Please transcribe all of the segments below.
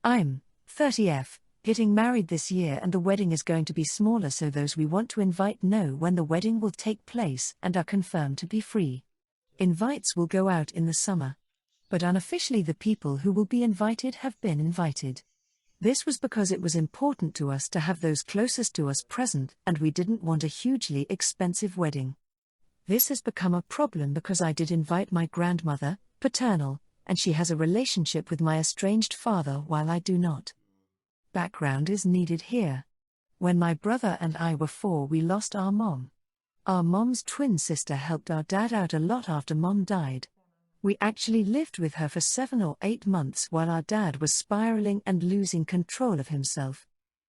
I'm 30F, getting married this year and the wedding is going to be smaller, so those we want to invite know when the wedding will take place and are confirmed to be free. Invites will go out in the summer. But unofficially the people who will be invited have been invited. This was because it was important to us to have those closest to us present, and we didn't want a hugely expensive wedding. This has become a problem because I did invite my grandmother, paternal, and she has a relationship with my estranged father while I do not. Background is needed here. When my brother and I were 4, we lost our mom. Our mom's twin sister helped our dad out a lot after mom died. We actually lived with her for 7 or 8 months while our dad was spiraling and losing control of himself.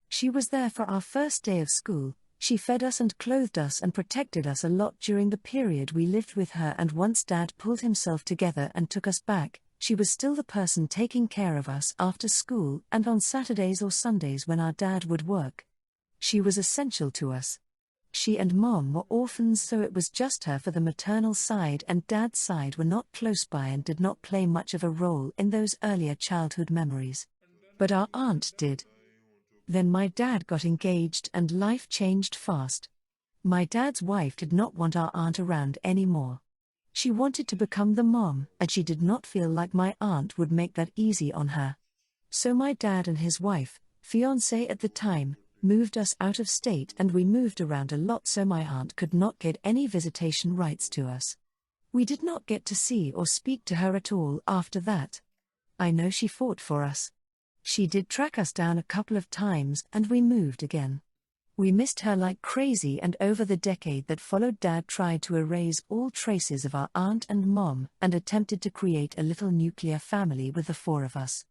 She was there for our first day of school. She fed us and clothed us and protected us a lot during the period we lived with her, and once Dad pulled himself together and took us back, she was still the person taking care of us after school and on Saturdays or Sundays when our dad would work. She was essential to us. She and Mom were orphans, so it was just her for the maternal side, and Dad's side were not close by and did not play much of a role in those earlier childhood memories. But our aunt did. Then my dad got engaged and life changed fast. My dad's wife did not want our aunt around anymore. She wanted to become the mom, and she did not feel like my aunt would make that easy on her. So my dad and his wife, fiancé at the time, moved us out of state, and we moved around a lot so my aunt could not get any visitation rights to us. We did not get to see or speak to her at all after that. I know she fought for us. She did track us down a couple of times and we moved again. We missed her like crazy, and over the decade that followed Dad tried to erase all traces of our aunt and mom and attempted to create a little nuclear family with the 4 of us.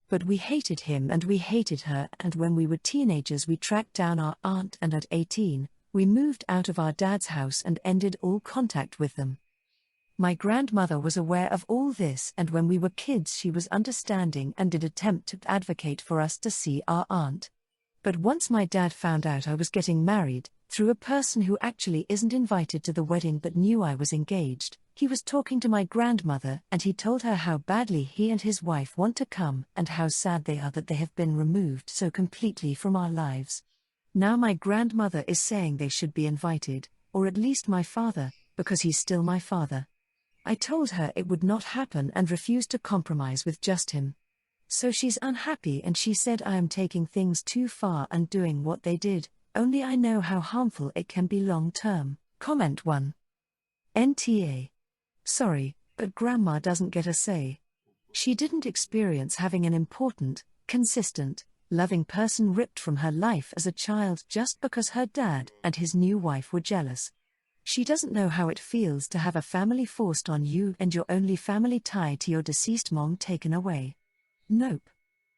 But we hated him and we hated her, and when we were teenagers we tracked down our aunt, and at 18, we moved out of our dad's house and ended all contact with them. My grandmother was aware of all this, and when we were kids she was understanding and did attempt to advocate for us to see our aunt. But once my dad found out I was getting married, through a person who actually isn't invited to the wedding but knew I was engaged, he was talking to my grandmother and he told her how badly he and his wife want to come and how sad they are that they have been removed so completely from our lives. Now my grandmother is saying they should be invited, or at least my father, because he's still my father. I told her it would not happen and refused to compromise with just him. So she's unhappy and she said I am taking things too far and doing what they did, only I know how harmful it can be long term. Comment 1. NTA. Sorry, but Grandma doesn't get a say. She didn't experience having an important, consistent, loving person ripped from her life as a child just because her dad and his new wife were jealous. She doesn't know how it feels to have a family forced on you and your only family tie to your deceased mom taken away. Nope.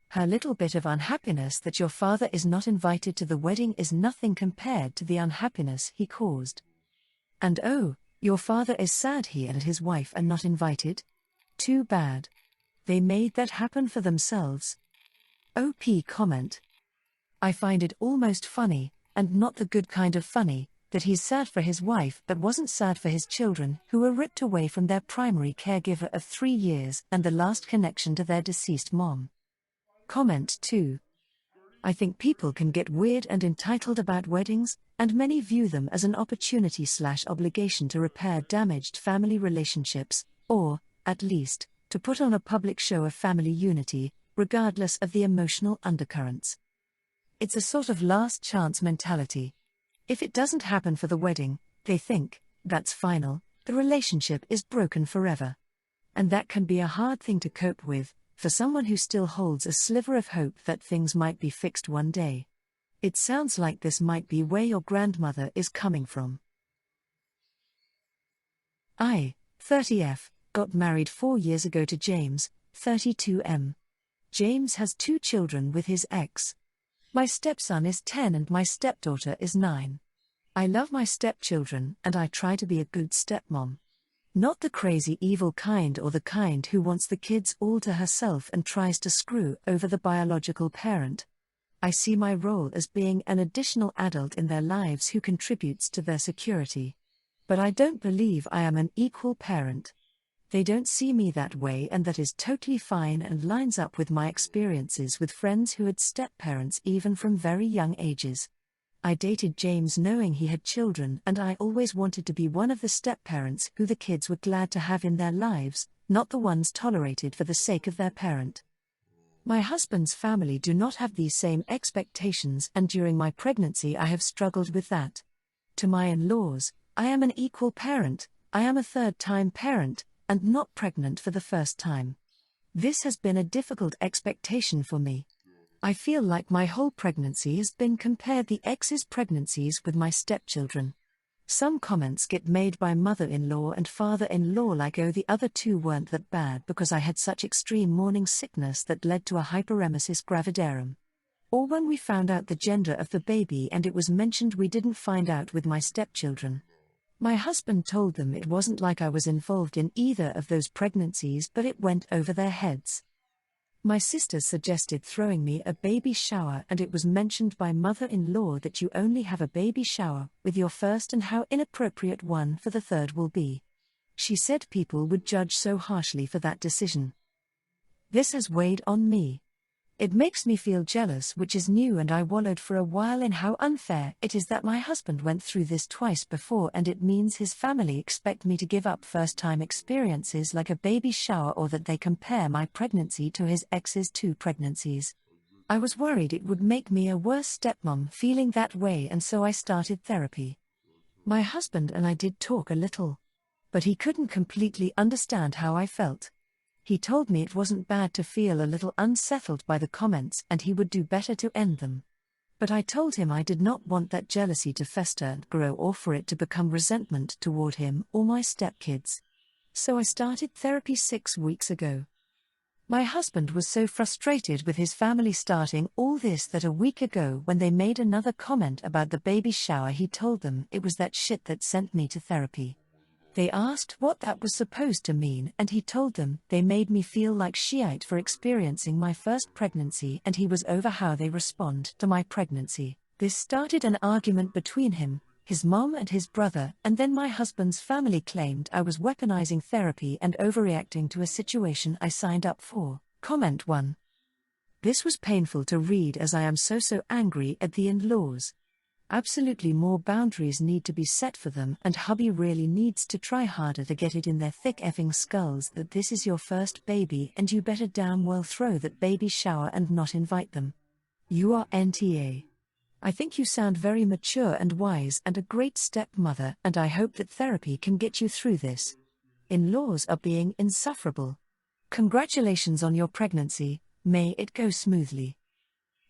Her little bit of unhappiness that your father is not invited to the wedding is nothing compared to the unhappiness he caused. And oh, your father is sad he and his wife are not invited? Too bad. They made that happen for themselves. OP comment. I find it almost funny, and not the good kind of funny, that he's sad for his wife but wasn't sad for his children who were ripped away from their primary caregiver of 3 years and the last connection to their deceased mom. Comment 2. I think people can get weird and entitled about weddings, and many view them as an opportunity/obligation to repair damaged family relationships, or, at least, to put on a public show of family unity, regardless of the emotional undercurrents. It's a sort of last chance mentality. If it doesn't happen for the wedding, they think, that's final, the relationship is broken forever. And that can be a hard thing to cope with, for someone who still holds a sliver of hope that things might be fixed one day. It sounds like this might be where your grandmother is coming from. I, 30F, got married 4 years ago to James, 32M. James has 2 children with his ex. My stepson is 10 and my stepdaughter is 9. I love my stepchildren and I try to be a good stepmom. Not the crazy evil kind or the kind who wants the kids all to herself and tries to screw over the biological parent. I see my role as being an additional adult in their lives who contributes to their security. But I don't believe I am an equal parent. They don't see me that way, and that is totally fine and lines up with my experiences with friends who had step-parents even from very young ages. I dated James knowing he had children, and I always wanted to be one of the step-parents who the kids were glad to have in their lives, not the ones tolerated for the sake of their parent. My husband's family do not have these same expectations, and during my pregnancy I have struggled with that. To my in-laws, I am an equal parent, I am a third-time parent, and not pregnant for the first time. This has been a difficult expectation for me. I feel like my whole pregnancy has been compared the ex's pregnancies with my stepchildren. Some comments get made by mother-in-law and father-in-law like, oh, the other two weren't that bad because I had such extreme morning sickness that led to a hyperemesis gravidarum. Or when we found out the gender of the baby and it was mentioned we didn't find out with my stepchildren. My husband told them it wasn't like I was involved in either of those pregnancies, but it went over their heads. My sisters suggested throwing me a baby shower, and it was mentioned by mother-in-law that you only have a baby shower with your first and how inappropriate one for the third will be. She said people would judge so harshly for that decision. This has weighed on me. It makes me feel jealous, which is new, and I wallowed for a while in how unfair it is that my husband went through this twice before, and it means his family expect me to give up first-time experiences like a baby shower, or that they compare my pregnancy to his ex's 2 pregnancies. I was worried it would make me a worse stepmom feeling that way, and so I started therapy. My husband and I did talk a little, but he couldn't completely understand how I felt. He told me it wasn't bad to feel a little unsettled by the comments and he would do better to end them. But I told him I did not want that jealousy to fester and grow, or for it to become resentment toward him or my stepkids. So I started therapy 6 weeks ago. My husband was so frustrated with his family starting all this that a week ago, when they made another comment about the baby shower, he told them it was that shit that sent me to therapy. They asked what that was supposed to mean, and he told them they made me feel like shit for experiencing my first pregnancy, and he was over how they respond to my pregnancy. This started an argument between him, his mom and his brother, and then my husband's family claimed I was weaponizing therapy and overreacting to a situation I signed up for. Comment 1. This was painful to read, as I am so angry at the in-laws. Absolutely, more boundaries need to be set for them, and hubby really needs to try harder to get it in their thick effing skulls that this is your first baby and you better damn well throw that baby shower and not invite them. You are NTA. I think you sound very mature and wise and a great stepmother, and I hope that therapy can get you through this. In-laws are being insufferable. Congratulations on your pregnancy, may it go smoothly.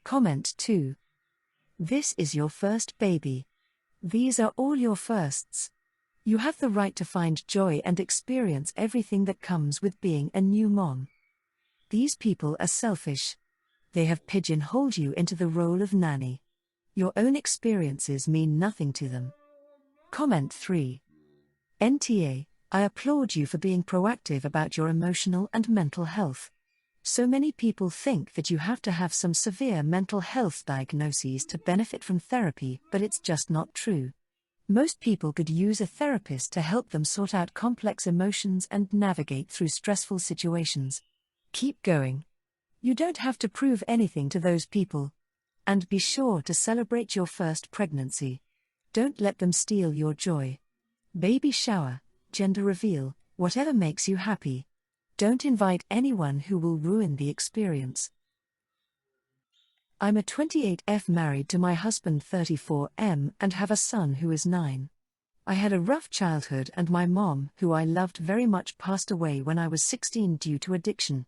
Comment 2. This is your first baby. These are all your firsts. You have the right to find joy and experience everything that comes with being a new mom. These people are selfish. They have pigeonholed you into the role of nanny. Your own experiences mean nothing to them. Comment 3. NTA, I applaud you for being proactive about your emotional and mental health. So many people think that you have to have some severe mental health diagnoses to benefit from therapy, but it's just not true. Most people could use a therapist to help them sort out complex emotions and navigate through stressful situations. Keep going. You don't have to prove anything to those people. And be sure to celebrate your first pregnancy. Don't let them steal your joy. Baby shower, gender reveal, whatever makes you happy. Don't invite anyone who will ruin the experience. I'm a 28F married to my husband 34M and have a son who is 9. I had a rough childhood and my mom, who I loved very much, passed away when I was 16 due to addiction.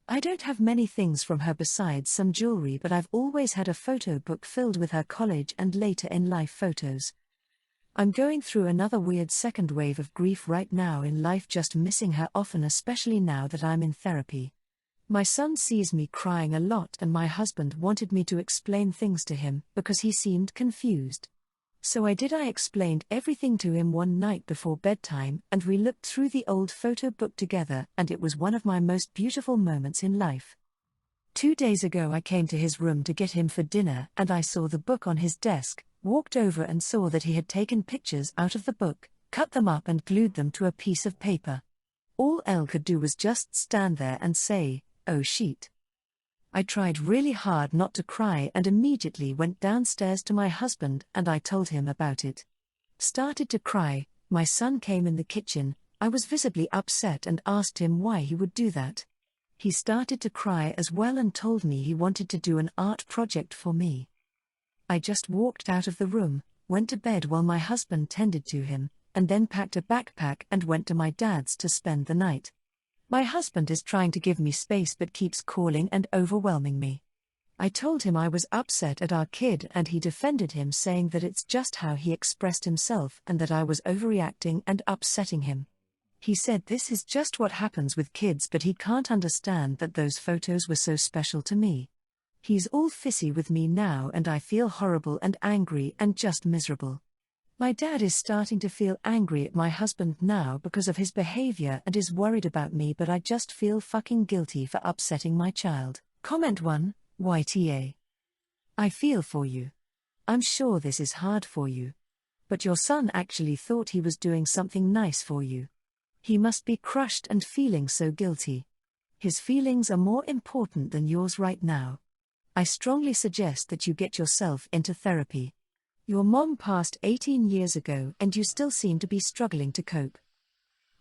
I don't have many things from her besides some jewelry, but I've always had a photo book filled with her college and later in life photos. I'm going through another weird second wave of grief right now in life, just missing her often, especially now that I'm in therapy. My son sees me crying a lot and my husband wanted me to explain things to him because he seemed confused. So I did. I explained everything to him one night before bedtime and we looked through the old photo book together, and it was one of my most beautiful moments in life. 2 days ago I came to his room to get him for dinner and I saw the book on his desk, walked over and saw that he had taken pictures out of the book, cut them up and glued them to a piece of paper. All Elle could do was just stand there and say, "Oh shit." I tried really hard not to cry and immediately went downstairs to my husband and I told him about it. Started to cry, my son came in the kitchen, I was visibly upset and asked him why he would do that. He started to cry as well and told me he wanted to do an art project for me. I just walked out of the room, went to bed while my husband tended to him, and then packed a backpack and went to my dad's to spend the night. My husband is trying to give me space but keeps calling and overwhelming me. I told him I was upset at our kid and he defended him saying that it's just how he expressed himself and that I was overreacting and upsetting him. He said this is just what happens with kids but he can't understand that those photos were so special to me. He's all fissy with me now and I feel horrible and angry and just miserable. My dad is starting to feel angry at my husband now because of his behavior and is worried about me but I just feel fucking guilty for upsetting my child. Comment 1, YTA. I feel for you. I'm sure this is hard for you. But your son actually thought he was doing something nice for you. He must be crushed and feeling so guilty. His feelings are more important than yours right now. I strongly suggest that you get yourself into therapy. Your mom passed 18 years ago and you still seem to be struggling to cope.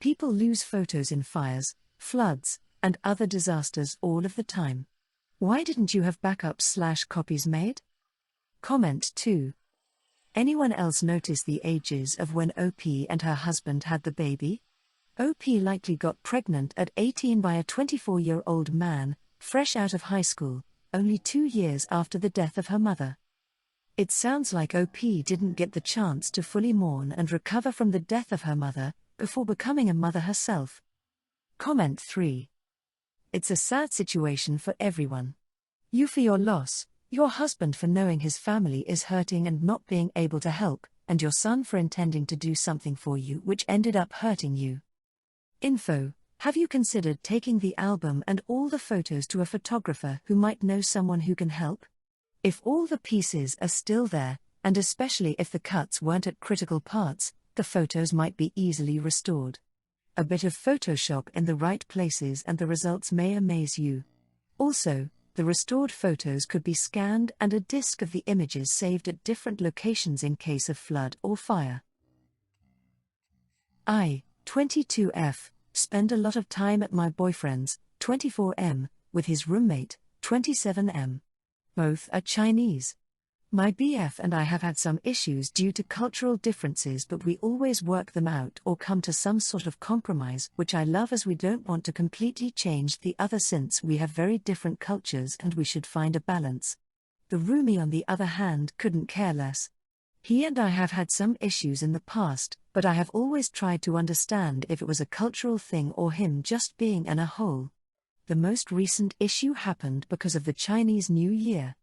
People lose photos in fires, floods, and other disasters all of the time. Why didn't you have backups/copies made? Comment 2. Anyone else notice the ages of when OP and her husband had the baby? OP likely got pregnant at 18 by a 24-year-old man, fresh out of high school, only 2 years after the death of her mother. It sounds like OP didn't get the chance to fully mourn and recover from the death of her mother, before becoming a mother herself. Comment 3. It's a sad situation for everyone. You for your loss, your husband for knowing his family is hurting and not being able to help, and your son for intending to do something for you which ended up hurting you. Info: have you considered taking the album and all the photos to a photographer who might know someone who can help? If all the pieces are still there, and especially if the cuts weren't at critical parts, the photos might be easily restored. A bit of Photoshop in the right places and the results may amaze you. Also, the restored photos could be scanned and a disk of the images saved at different locations in case of flood or fire. 22F, spend a lot of time at my boyfriend's, 24M, with his roommate, 27M. Both are Chinese. My BF and I have had some issues due to cultural differences but we always work them out or come to some sort of compromise which I love as we don't want to completely change the other since we have very different cultures and we should find a balance. The roomie on the other hand couldn't care less. He and I have had some issues in the past, but I have always tried to understand if it was a cultural thing or him just being in a hole. The most recent issue happened because of the Chinese New Year.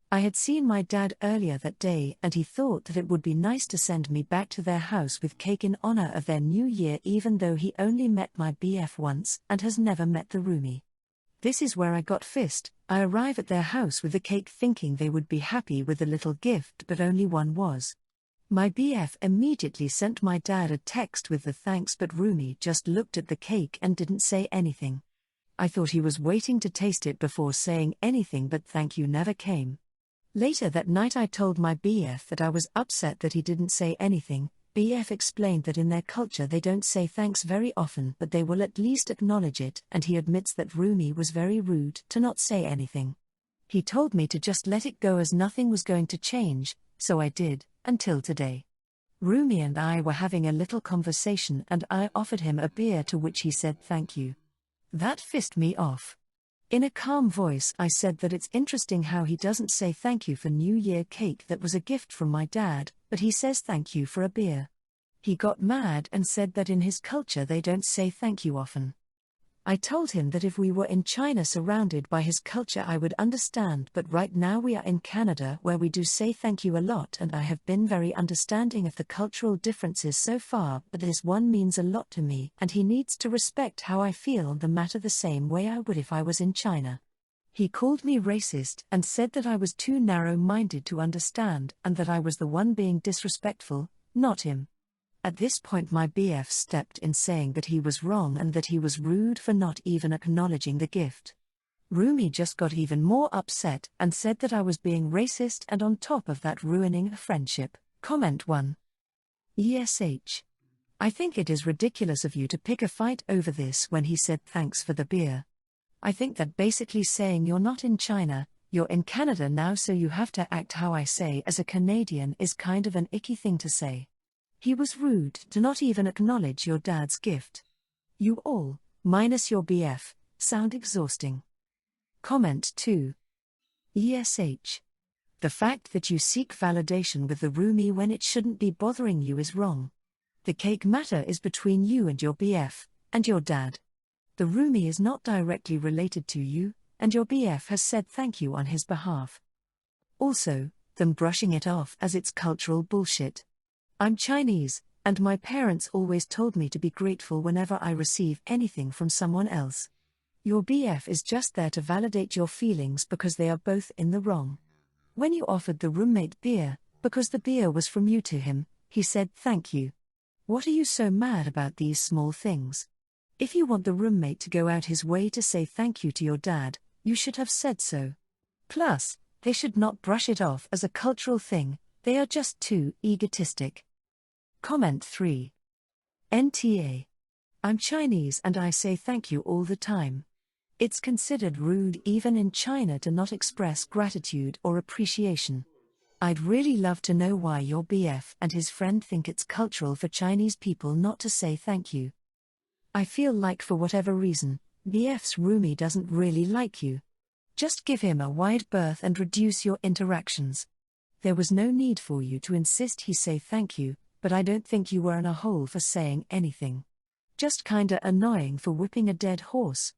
I had seen my dad earlier that day and he thought that it would be nice to send me back to their house with cake in honor of their New Year even though he only met my BF once and has never met the roomie. This is where I got fist. I arrive at their house with the cake thinking they would be happy with the little gift but only one was. My BF immediately sent my dad a text with the thanks but roomie just looked at the cake and didn't say anything. I thought he was waiting to taste it before saying anything but thank you never came. Later that night I told my BF that I was upset that he didn't say anything. BF explained that in their culture they don't say thanks very often but they will at least acknowledge it and he admits that roomie was very rude to not say anything. He told me to just let it go as nothing was going to change, so I did, until today. Roomie and I were having a little conversation and I offered him a beer to which he said thank you. That pissed me off. In a calm voice I said that it's interesting how he doesn't say thank you for New Year cake that was a gift from my dad, but he says thank you for a beer. He got mad and said that in his culture they don't say thank you often. I told him that if we were in China surrounded by his culture I would understand, but right now we are in Canada where we do say thank you a lot and I have been very understanding of the cultural differences so far, but this one means a lot to me and he needs to respect how I feel on the matter the same way I would if I was in China. He called me racist and said that I was too narrow-minded to understand and that I was the one being disrespectful, not him. At this point my BF stepped in saying that he was wrong and that he was rude for not even acknowledging the gift. Rumi just got even more upset and said that I was being racist and on top of that ruining a friendship. Comment 1. ESH. I think it is ridiculous of you to pick a fight over this when he said thanks for the beer. I think that basically saying you're not in China, you're in Canada now so you have to act how I say as a Canadian is kind of an icky thing to say. He was rude to not even acknowledge your dad's gift. You all, minus your BF, sound exhausting. Comment 2. ESH. The fact that you seek validation with the Rumi when it shouldn't be bothering you is wrong. The cake matter is between you and your BF, and your dad. The Rumi is not directly related to you, and your BF has said thank you on his behalf. Also, them brushing it off as it's cultural bullshit. I'm Chinese, and my parents always told me to be grateful whenever I receive anything from someone else. Your BF is just there to validate your feelings because they are both in the wrong. When you offered the roommate beer, because the beer was from you to him, he said thank you. What are you so mad about these small things? If you want the roommate to go out his way to say thank you to your dad, you should have said so. Plus, they should not brush it off as a cultural thing, they are just too egotistic. Comment 3. NTA. I'm Chinese and I say thank you all the time. It's considered rude even in China to not express gratitude or appreciation. I'd really love to know why your BF and his friend think it's cultural for Chinese people not to say thank you. I feel like for whatever reason, BF's Rumi doesn't really like you. Just give him a wide berth and reduce your interactions. There was no need for you to insist he say thank you, but I don't think you were in a hole for saying anything. Just kinda annoying for whipping a dead horse.